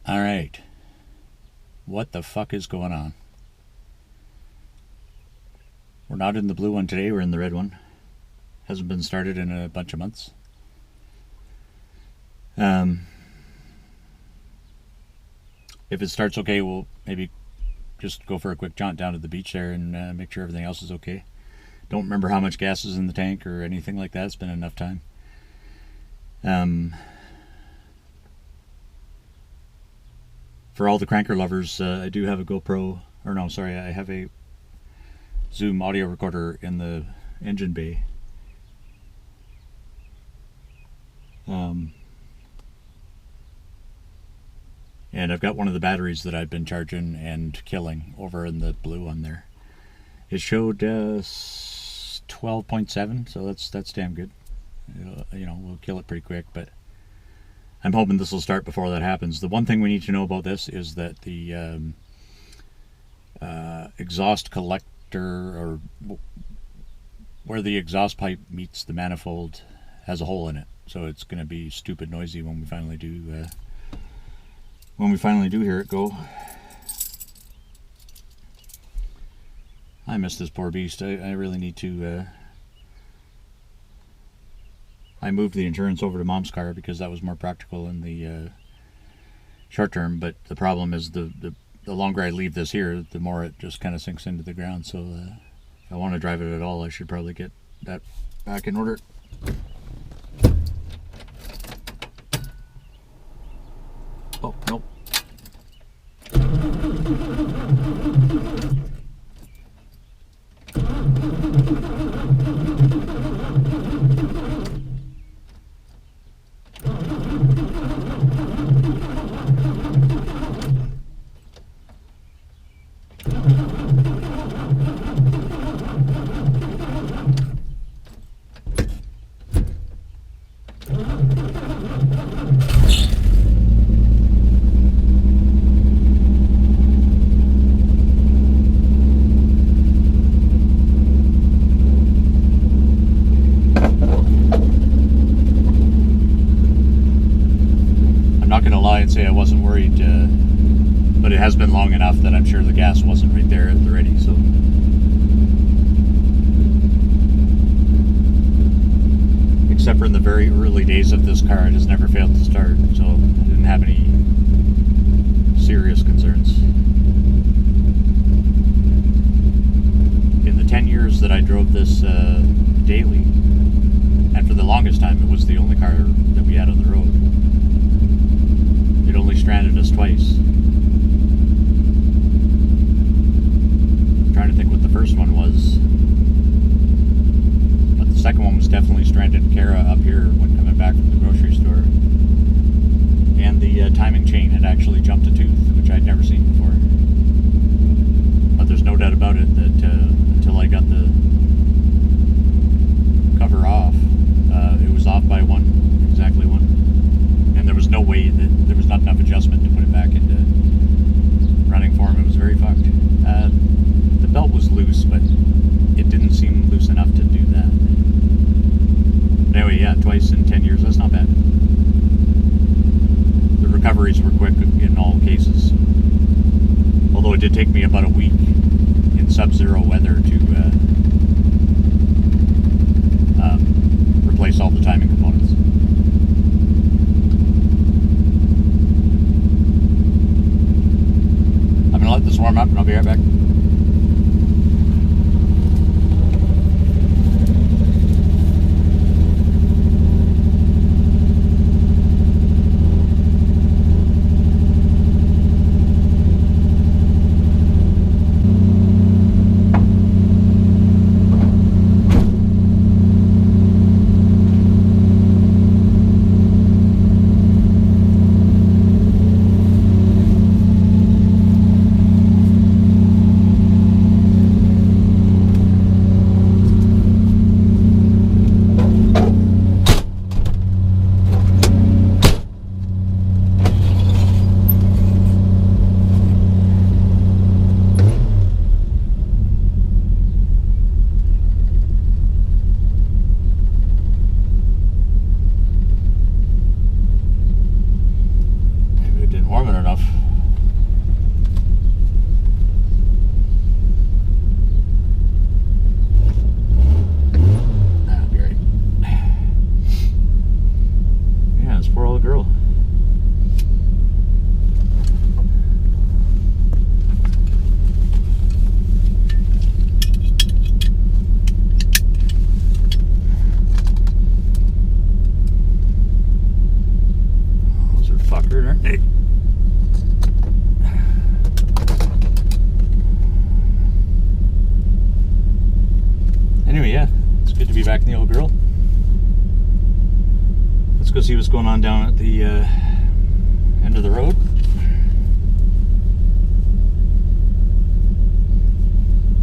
Alright. What the fuck is going on? We're not in the blue one today, we're in the red one. Hasn't been started in a bunch of months. If it starts okay, we'll maybe just go for a quick jaunt down to the beach there and make sure everything else is okay. Don't remember how much gas is in the tank or anything like that. It's been enough time. For all the cranker lovers, I do have a GoPro, or no, sorry, I have a Zoom audio recorder in the engine bay. And I've got one of the batteries that I've been charging and killing over in the blue one there. It showed 12.7, so that's damn good. You know, we'll kill it pretty quick, but I'm hoping this will start before that happens. The one thing we need to know about this is that the exhaust collector, or where the exhaust pipe meets the manifold, has a hole in it. So it's going to be stupid noisy when we finally do hear it go. I miss this poor beast. I really need to. I moved the insurance over to Mom's car because that was more practical in the short term. But the problem is the longer I leave this here, the more it just kind of sinks into the ground. So if I want to drive it at all, I should probably get that back in order. Oh, nope. I'd say I wasn't worried, but it has been long enough that I'm sure the gas wasn't right there at the ready. So except for in the very early days of this car, it has never failed to start, so I didn't have any serious concerns. In the 10 years that I drove this daily, and for the longest time it was the only car that we had on the road, it only stranded us twice. I'm trying to think what the first one was. But the second one was definitely stranded Kara up here when coming back from the grocery store. And the timing chain had actually jumped a tooth, which I'd never seen before. But there's no doubt about it that until I got the cover off, it was off by exactly one. And there was no way that there was not enough adjustment to put it back into running form. It was very fucked. The belt was loose, but it didn't seem loose enough to do that. But anyway, yeah, twice in 10 years, that's not bad. The recoveries were quick in all cases. Although it did take me about a week in sub-zero weather to replace all the timing components. I'm gonna let this warm up and I'll be right back. It's good to be back in the old girl. Let's go see what's going on down at the end of the road.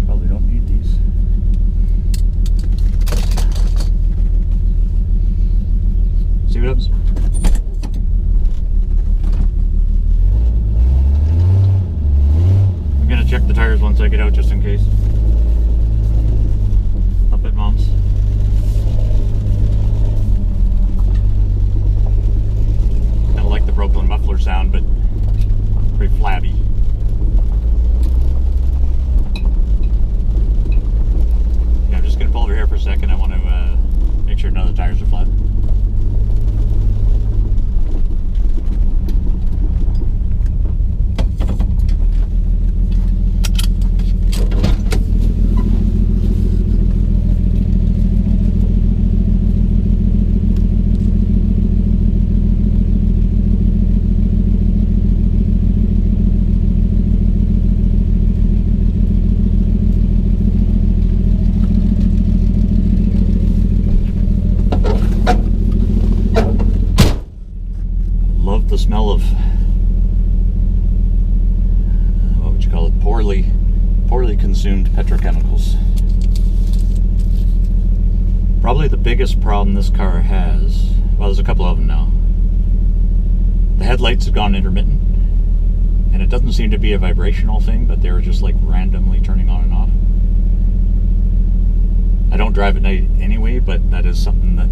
Probably don't need these. See what happens. I'm gonna check the tires once I get out, just in case. Up at Mom's. Kind of like the Brooklyn muffler sound, but pretty flabby. Yeah, I'm just gonna pull over here for a second. I want to make sure none of the tires are flat. The smell of, what would you call it, poorly consumed petrochemicals. Probably the biggest problem this car has, well, there's a couple of them now. The headlights have gone intermittent, and it doesn't seem to be a vibrational thing, but they're just like randomly turning on and off. I don't drive at night anyway, but that is something that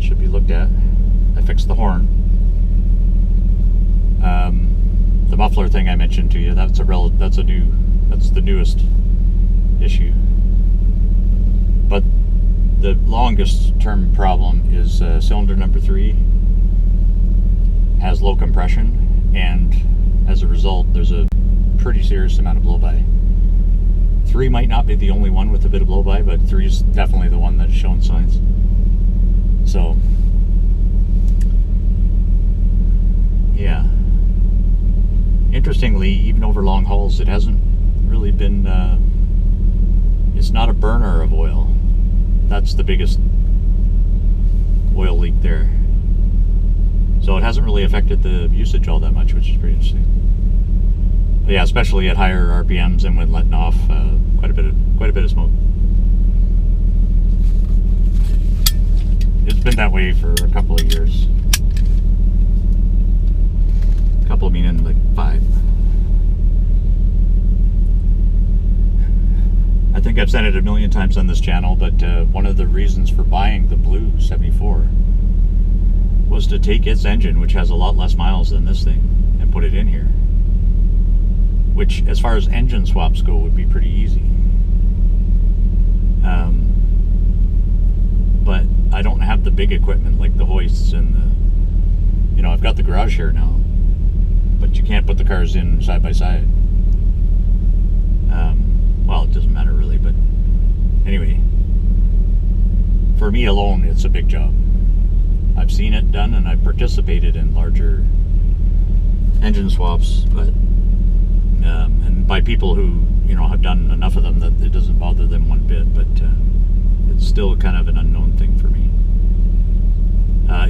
should be looked at. I fixed the horn. The muffler thing I mentioned to you, that's the newest issue. But the longest term problem is cylinder number 3 has low compression, and as a result there's a pretty serious amount of blow-by. 3 might not be the only one with a bit of blow-by, but 3 is definitely the one that's shown signs. So yeah. Interestingly, even over long hauls, it hasn't really been, it's not a burner of oil. That's the biggest oil leak there. So it hasn't really affected the usage all that much, which is pretty interesting. But yeah, especially at higher RPMs and when letting off quite a bit of smoke. It's been that way for a couple of years. Couple meaning like 5. I think I've said it a million times on this channel, but one of the reasons for buying the blue 74 was to take its engine, which has a lot less miles than this thing, and put it in here. Which, as far as engine swaps go, would be pretty easy. But I don't have the big equipment like the hoists and the, you know, I've got the garage here now, but you can't put the cars in side by side. Well, it doesn't matter really, but anyway, for me alone, it's a big job. I've seen it done, and I've participated in larger engine swaps, but and by people who, you know, have done enough of them that it doesn't bother them one bit, but it's still kind of an unknown thing for me.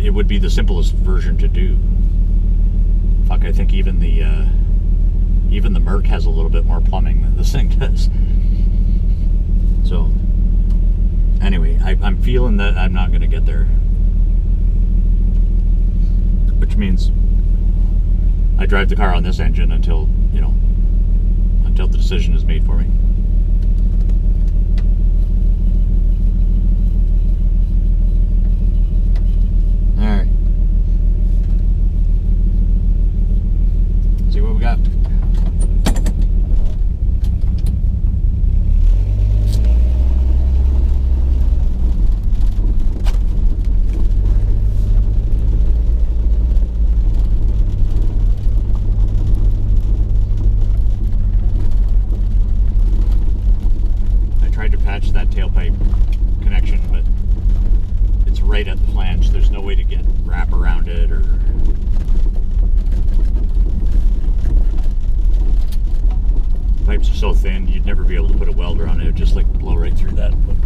It would be the simplest version to do. Fuck, I think even the Merc has a little bit more plumbing than this thing does. So anyway, I'm feeling that I'm not going to get there, which means I drive the car on this engine until, you know, until the decision is made for me. All right. See what we got. That tailpipe connection, but it's right at the flange. There's no way to get wrap around it, or pipes are so thin you'd never be able to put a welder on it. It would just like blow right through that. But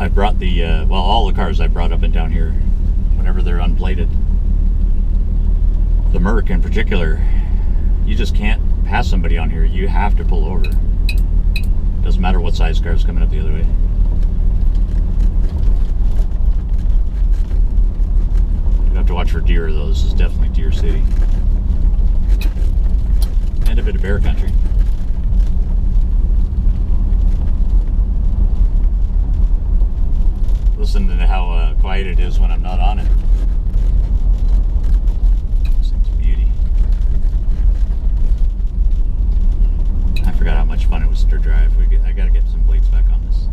I brought the, well, all the cars I brought up and down here, whenever they're unplated. The Merc in particular, you just can't pass somebody on here. You have to pull over. Doesn't matter what size car is coming up the other way. You have to watch for deer though. This is definitely deer city. And a bit of bear country. Listen to how quiet it is when I'm not on it. This thing's a beauty. I forgot how much fun it was to drive. I gotta get some plates back on this.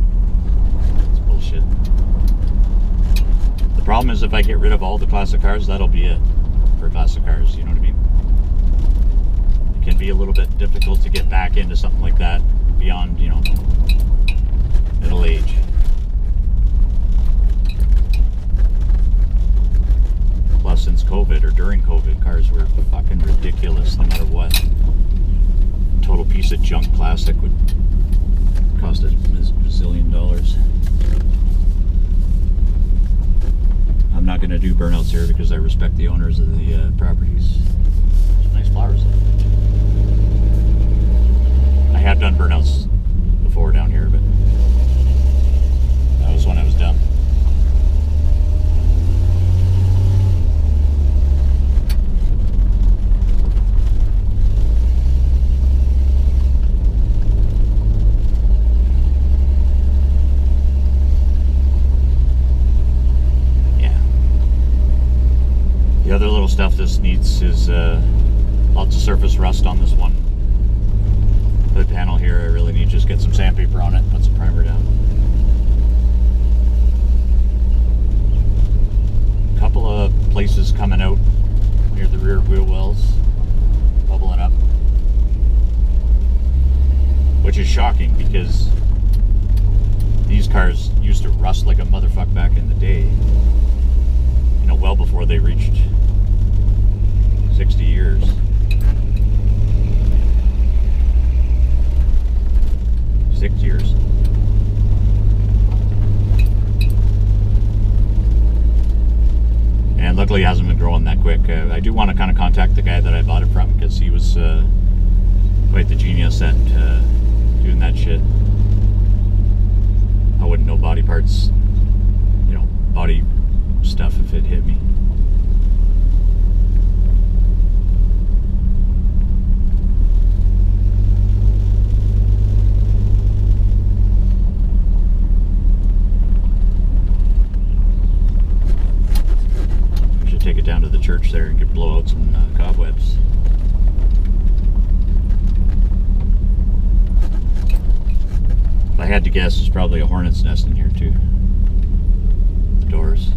It's bullshit. The problem is if I get rid of all the classic cars, that'll be it for classic cars, you know what I mean? It can be a little bit difficult to get back into something like that beyond, you know, middle age. Plus, since COVID or during COVID, cars were fucking ridiculous no matter what. Total piece of junk plastic would cost a bazillion dollars. I'm not going to do burnouts here because I respect the owners of the properties. There's nice flowers though. I have done burnouts before down here, but that was when I was done. The other little stuff this needs is lots of surface rust on this one hood panel here. I really need to just get some sandpaper on it, put some primer down. A couple of places coming out near the rear wheel wells, bubbling up, which is shocking because these cars used to rust like a motherfucker back in the day. You know, well before they reached 60 years. Years. And luckily it hasn't been growing that quick. I do want to kind of contact the guy that I bought it from because he was quite the genius at doing that shit. I wouldn't know body parts, you know, body stuff if it hit me. Take it down to the church there and blow out some cobwebs. If I had to guess, there's probably a hornet's nest in here too. The doors.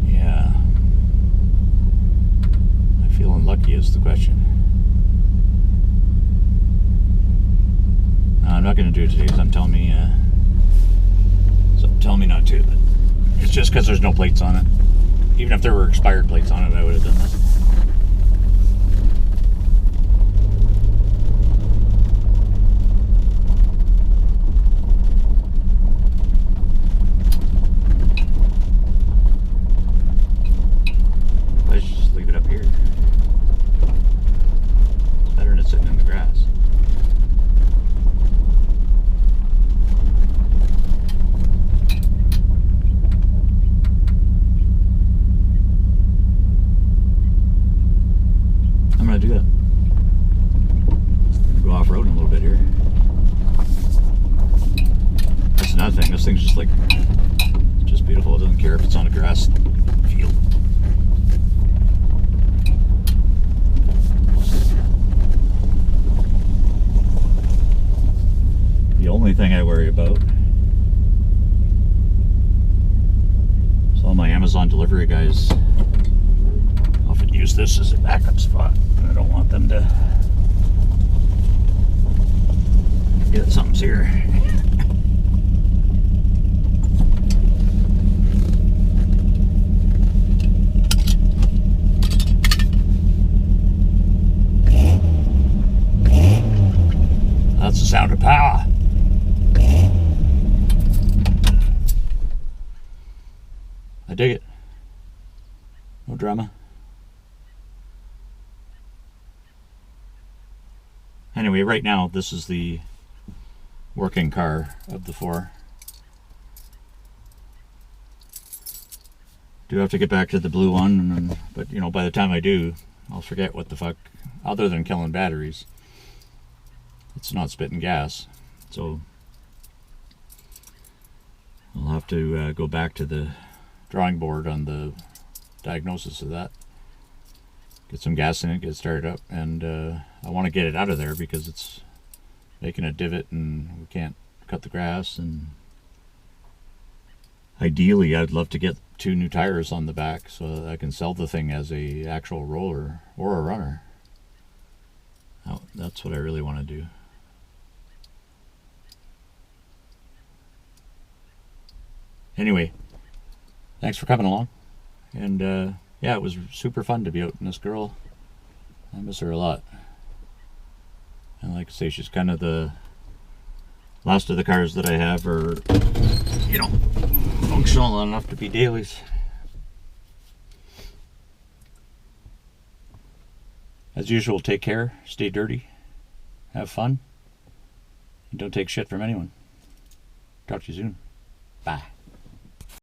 Yeah. Am I feeling lucky is the question. No, I'm not going to do it today because I'm telling me, telling me not to. But it's just because there's no plates on it. Even if there were expired plates on it, I would have done that. Let's just leave it up here. It's better than it sitting in the grass. Do that. Go off-road a little bit here. That's another thing. This thing's just like, it's just beautiful. It doesn't care if it's on a grass field. The only thing I worry about is all my Amazon delivery guys often use this as a backup spot. I don't want them to forget something's here. That's the sound of power. dig it. No drama. Anyway, right now this is the working car of the 4. Do have to get back to the blue one, but you know, by the time I do, I'll forget what the fuck, other than killing batteries, it's not spitting gas. So I'll have to go back to the drawing board on the diagnosis of that. Get some gas in it, get it started up, and I want to get it out of there because it's making a divot and we can't cut the grass. And ideally I'd love to get 2 new tires on the back so that I can sell the thing as a actual roller or a runner. Oh, that's what I really want to do. Anyway, thanks for coming along, and yeah, it was super fun to be out in this girl. I miss her a lot, and like I say, she's kind of the last of the cars that I have are, you know, functional enough to be dailies. As usual, take care, stay dirty, have fun, and don't take shit from anyone. Talk to you soon. Bye.